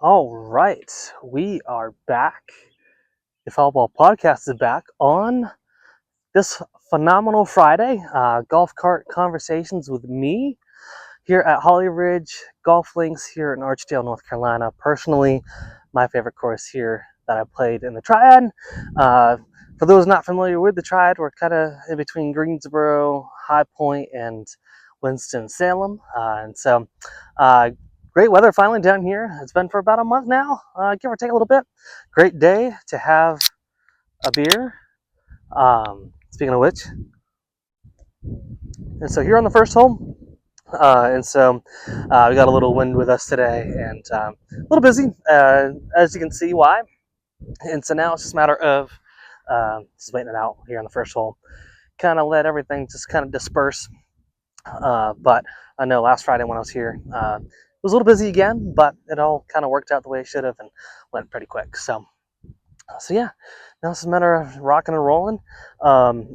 All right, we are back. The Foulball Podcast is back on this phenomenal Friday. Golf cart conversations with me here at Holly Ridge Golf Links here in Archdale, North Carolina. Personally, my favorite course here that I played in the Triad. For those not familiar with the Triad, we're kind of in between Greensboro, High Point, and Winston-Salem. Uh, Great weather finally down here. It's been for about a month now, give or take a little bit. Great day to have a beer. Speaking of which, and so here on the first hole, we got a little wind with us today and a little busy, as you can see why. And so now it's just a matter of just waiting it out here on the first hole. Kind of let everything just kind of disperse. But I know last Friday when I was here, it was a little busy again, but it all kind of worked out the way it should have and went pretty quick. So yeah, now it's a matter of rocking and rolling.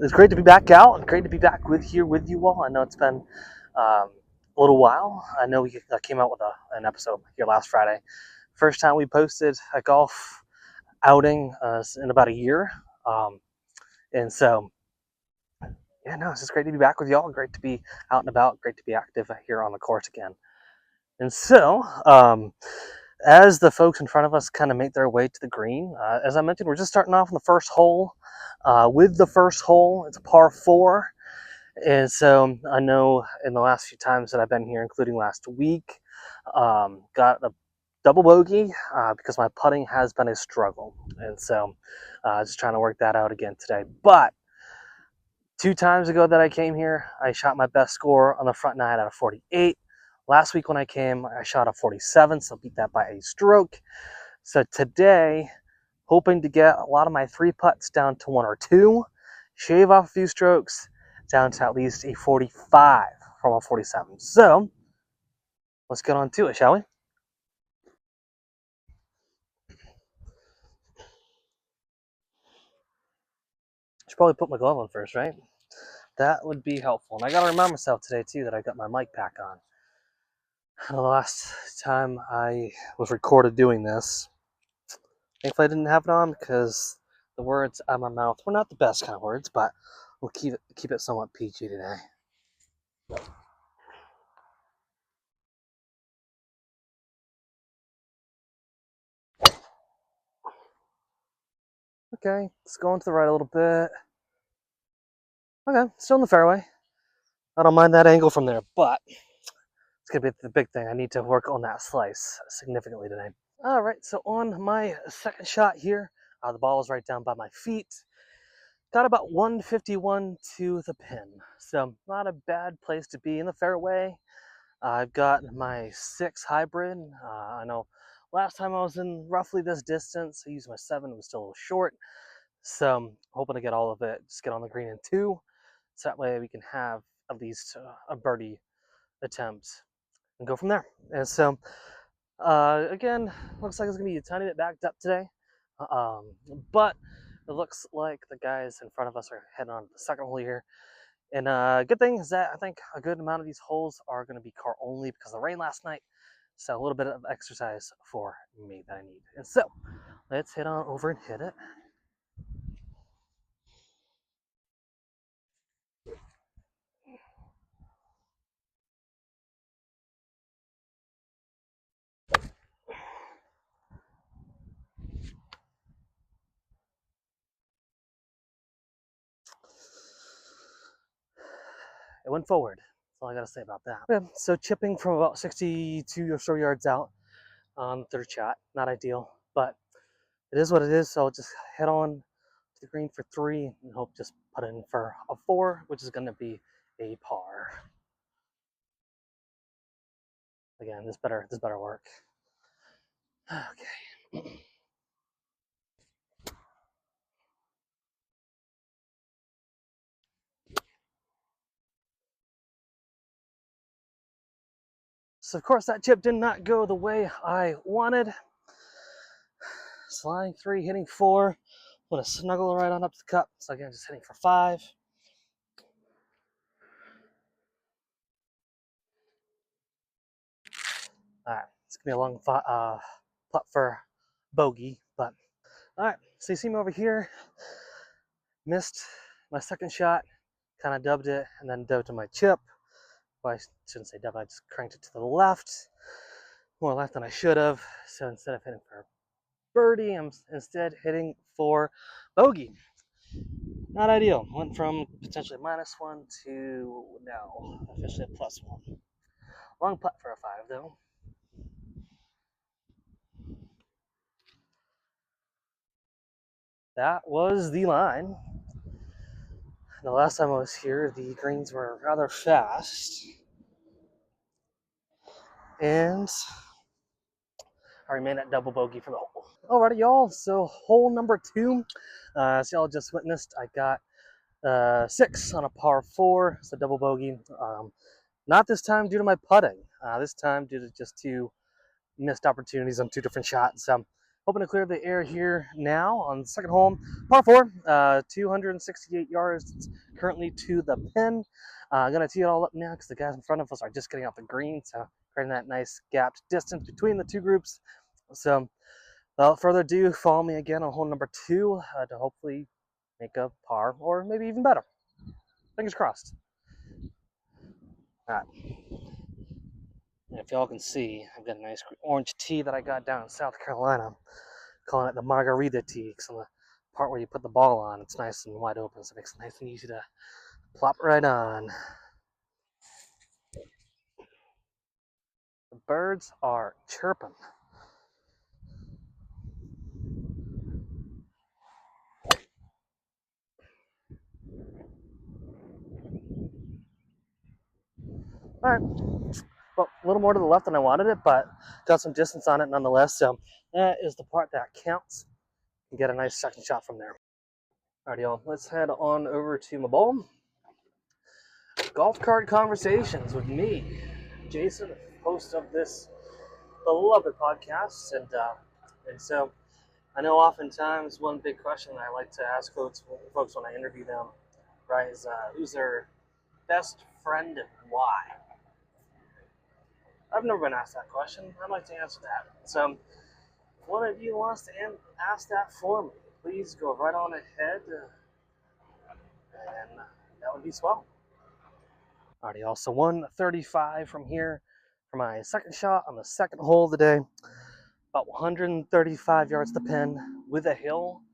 It's great to be back out and great to be back with you all. I know it's been a little while. I know we came out with an episode here last Friday. First time we posted a golf outing in about a year. Um, and so, yeah, no, it's just great to be back with y'all. Great to be out and about. Great to be active here on the course again. And so, as the folks in front of us kind of make their way to the green, as I mentioned, we're just starting off on the first hole. With the first hole, it's a par 4. And so I know in the last few times that I've been here, including last week, got a double bogey because my putting has been a struggle. And so just trying to work that out again today. But 2 times ago that I came here, I shot my best score on the front nine out of 48. Last week when I came, I shot a 47, so beat that by a stroke. So today, hoping to get a lot of my 3 putts down to 1 or 2, shave off a few strokes, down to at least a 45 from a 47. So let's get on to it, shall we? Should probably put my glove on first, right? That would be helpful. And I gotta remind myself today too that I got my mic pack on. The last time I was recorded doing this, thankfully I didn't have it on because the words out of my mouth were not the best kind of words, but we'll keep it somewhat PG today. Okay, let's go into the right a little bit. Okay, still in the fairway. I don't mind that angle from there, but it's gonna be the big thing. I need to work on that slice significantly today. All right, so on my second shot here, the ball is right down by my feet. Got about 151 to the pin, so not a bad place to be in the fairway. I've got my 6 hybrid. I know last time I was in roughly this distance, I used my 7, it was still a little short. So I'm hoping to get all of it, just get on the green in 2, so that way we can have at least a birdie attempt and go from there. And so, again, looks like it's going to be a tiny bit backed up today, um, but it looks like the guys in front of us are heading on to the second hole here. And good thing is that I think a good amount of these holes are going to be car only because of the rain last night. So a little bit of exercise for me that I need. And so let's head on over and hit it. It went forward. That's all I got to say about that. Okay, so chipping from about 62 or so yards out on the third shot. Not ideal, but it is what it is. So I'll just head on to the green for 3 and hope just put in for a 4, which is going to be a par. Again, this better work. Okay. So of course that chip did not go the way I wanted. Sliding 3, hitting 4. Want to snuggle right on up to the cup. So again, just hitting for 5. All right, it's gonna be a long putt for bogey. But all right, so you see me over here, missed my second shot, kind of dubbed it, and then dove to my chip. Well, I shouldn't say dub, I just cranked it to the left, more left than I should have. So instead of hitting for birdie, I'm instead hitting for bogey. Not ideal. Went from potentially -1 to now officially a +1. Long putt for a 5 though. That was the line. The last time I was here, the greens were rather fast. And I remain at double bogey for the hole. Alrighty, y'all. So hole number 2. So y'all just witnessed, I got 6 on a par 4. So double bogey. Not this time due to my putting. This time due to just 2 missed opportunities on 2 different shots. So I'm hoping to clear the air here now on the second hole. Par 4, 268 yards. It's currently to the pin. I'm going to tee it all up now because the guys in front of us are just getting off the green. So creating that nice gapped distance between the 2 groups. So without further ado, follow me again on hole number 2 to hopefully make a par or maybe even better. Fingers crossed. All right. If y'all can see, I've got a nice orange tee that I got down in South Carolina, calling it the margarita tee, because on the part where you put the ball on, it's nice and wide open, so it makes it nice and easy to plop right on. The birds are chirping. All right, well, a little more to the left than I wanted it, but got some distance on it nonetheless, so that is the part that counts. And get a nice second shot from there. Alright, y'all, let's head on over to my ball. Golf cart conversations with me, Jason, host of this beloved podcast, and so I know oftentimes one big question that I like to ask folks when I interview them, right, is who's their best friend and why? I've never been asked that question. I'd like to answer that. So if one of you wants to ask that for me, please go right on ahead, and that would be swell. Alrighty, y'all. So 135 from here for my second shot on the second hole of the day. About 135 yards to pin with a hill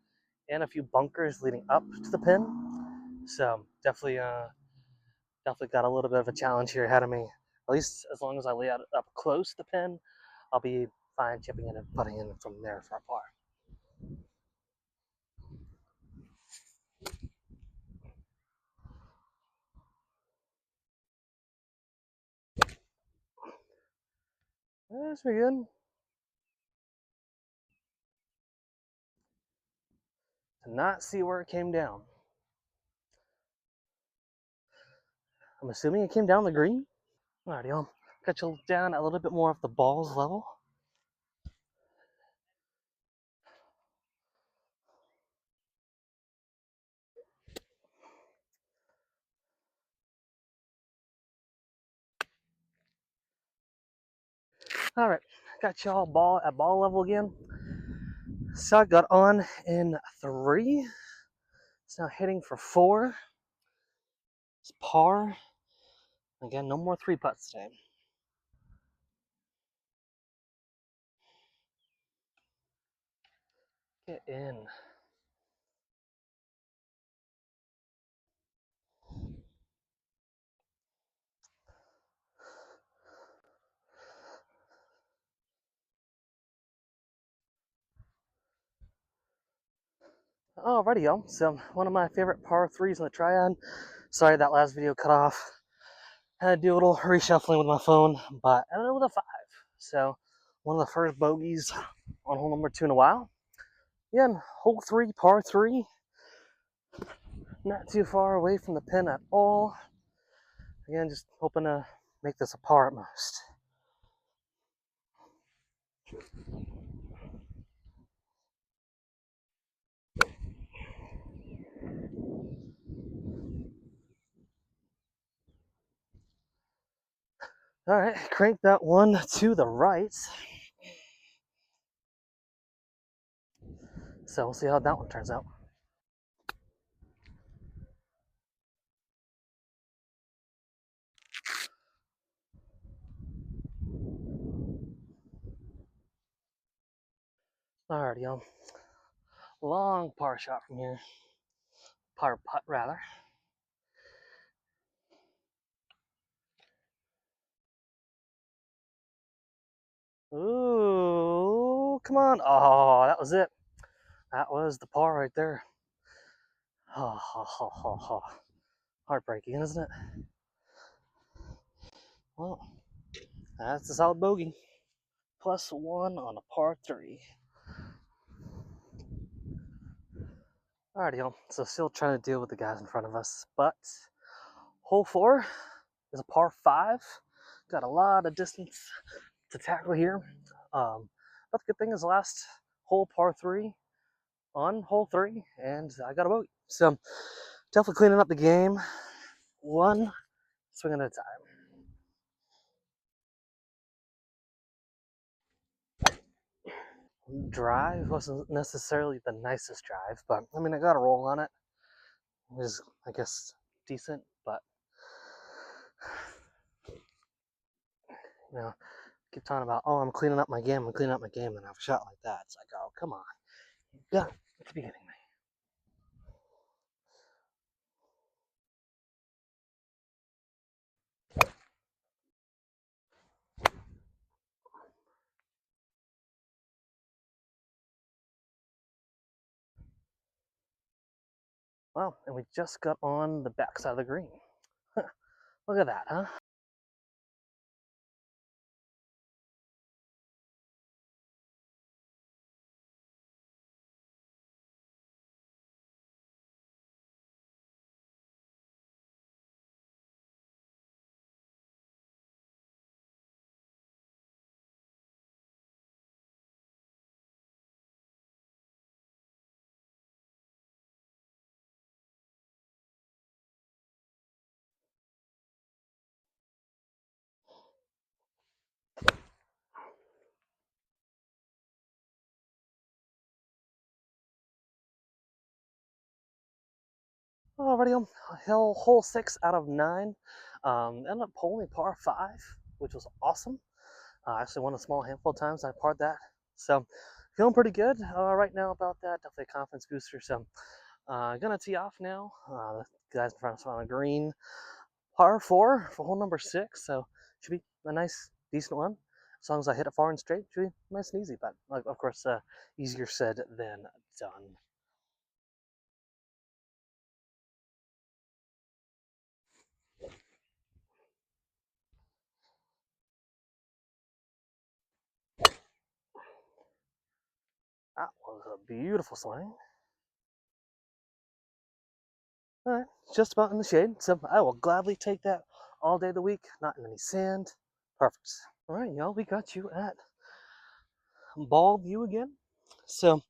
and a few bunkers leading up to the pin. So definitely got a little bit of a challenge here ahead of me. At least as long as I lay out up close to the pin, I'll be fine chipping in and putting in from there for a par. That's pretty good. To not see where it came down. I'm assuming it came down the green. Alrighty, I'll got you down a little bit more off the ball's level. All right, got y'all ball at ball level again. So I got on in 3. It's now hitting for 4. It's par. Again, no more 3 putts today. Get in. Alrighty, y'all. So one of my favorite par 3s in the triad. Sorry that last video cut off. Had to do a little reshuffling with my phone, but I ended up with a 5. So one of the first bogeys on hole number 2 in a while. Again, hole 3, par 3. Not too far away from the pin at all. Again, just hoping to make this a par at most. All right, crank that one to the right. So we'll see how that one turns out. Alrighty, y'all. Long par shot from here. Par putt, rather. Ooh, come on. Oh, that was it. That was the par right there. Oh, heartbreaking, isn't it? Well, that's a solid bogey. +1 on a par 3. Alrighty, y'all. So still trying to deal with the guys in front of us, but hole 4 is a par 5. Got a lot of distance to tackle here. But the good thing is the last hole, par 3, on hole 3, and I got a bogey. So definitely cleaning up the game, one swing at a time. Drive wasn't necessarily the nicest drive, but I mean, I got a roll on it. It was, I guess, decent, but you know, keep talking about, oh, I'm cleaning up my game, and I have a shot like that. It's like, oh, come on, you got to be kidding me. Well, and we just got on the backside of the green. Look at that, huh? Already on hole 6 out of 9. Ended up pulling par 5, which was awesome. I actually won a small handful of times. I parred that. So feeling pretty good right now about that. Definitely a confidence booster. So gonna tee off now. The guys in front of us on a green. Par 4 for hole number 6. So should be a nice, decent one. As long as I hit it far and straight, should be nice and easy. But of course, easier said than done. That was a beautiful swing. All right, just about in the shade, so I will gladly take that all day of the week. Not in any sand. Perfect. All right, y'all, we got you at ball view again. So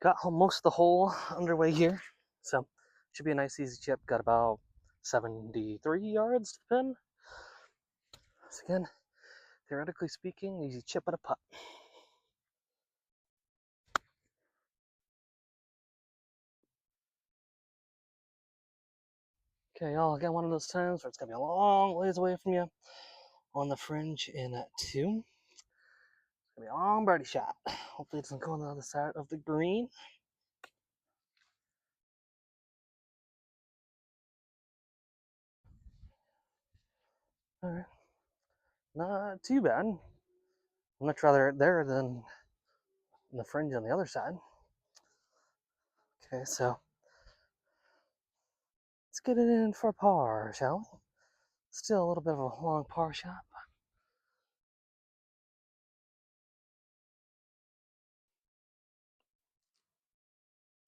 got most of the hole underway here. So should be a nice easy chip. Got about 73 yards to the pin. So again, theoretically speaking, easy chip and a putt. Okay, y'all, again, one of those times where it's gonna be a long ways away from you on the fringe in 2. It's gonna be a long birdie shot. Hopefully it doesn't go on the other side of the green. All right, not too bad. Much rather there than the fringe on the other side. Okay, so let's get it in for a par, shall we? Still a little bit of a long par shot.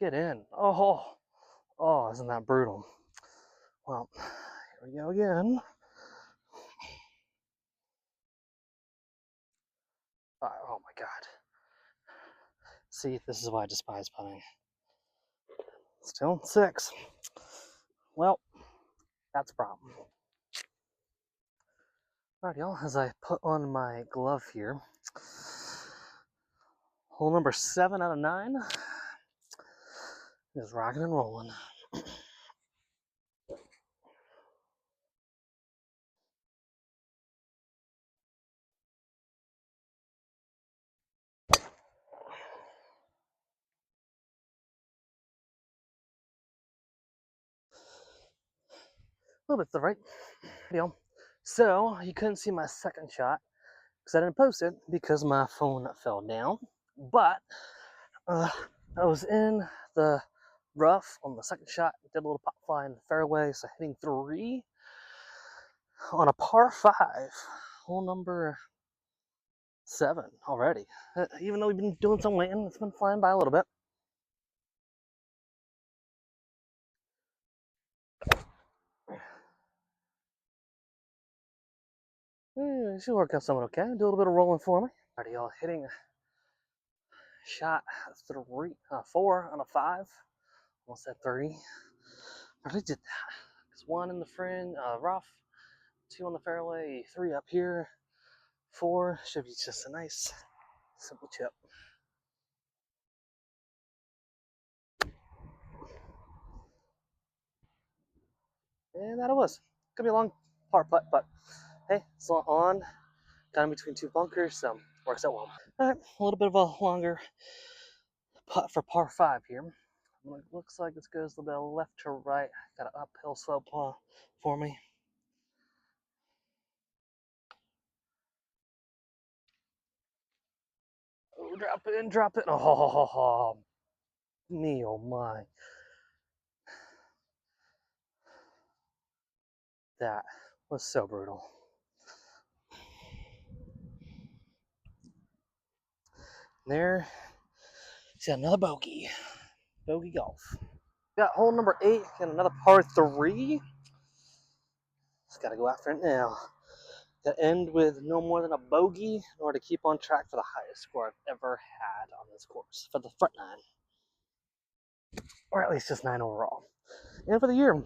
Get in. Oh, isn't that brutal? Well, here we go again. Oh my god. See, this is why I despise putting. Still 6. Well, that's a problem. Alright, y'all, as I put on my glove here, hole number 7 out of 9. Just rocking and rolling. A little bit to the right. Deal. So you couldn't see my second shot because I didn't post it because my phone fell down. But uh, I was in the rough on the second shot, did a little pop fly in the fairway, so hitting 3 on a par 5, hole number 7 already. Even though we've been doing some waiting, it's been flying by a little bit. It should work out somewhat okay. Do a little bit of rolling for me. Alrighty, y'all, hitting shot 4 on a 5. Almost at 3. I already did that. It's 1 in the fringe, rough, 2 on the fairway, 3 up here, 4 should be just a nice simple chip. And that it was. Could be a long par putt, but hey, it's on. Got in between 2 bunkers, so works out well. All right, a little bit of a longer putt for par 5 here. Looks like this goes a little bit left to right. Got an uphill slope for me. Oh, drop it in, drop it. Oh, me, oh my. That was so brutal. There, see another bogey. Bogey golf. Got hole number 8 and another par 3. Just gotta go after it now. Gotta end with no more than a bogey in order to keep on track for the highest score I've ever had on this course for the front 9. Or at least just 9 overall. And for the year,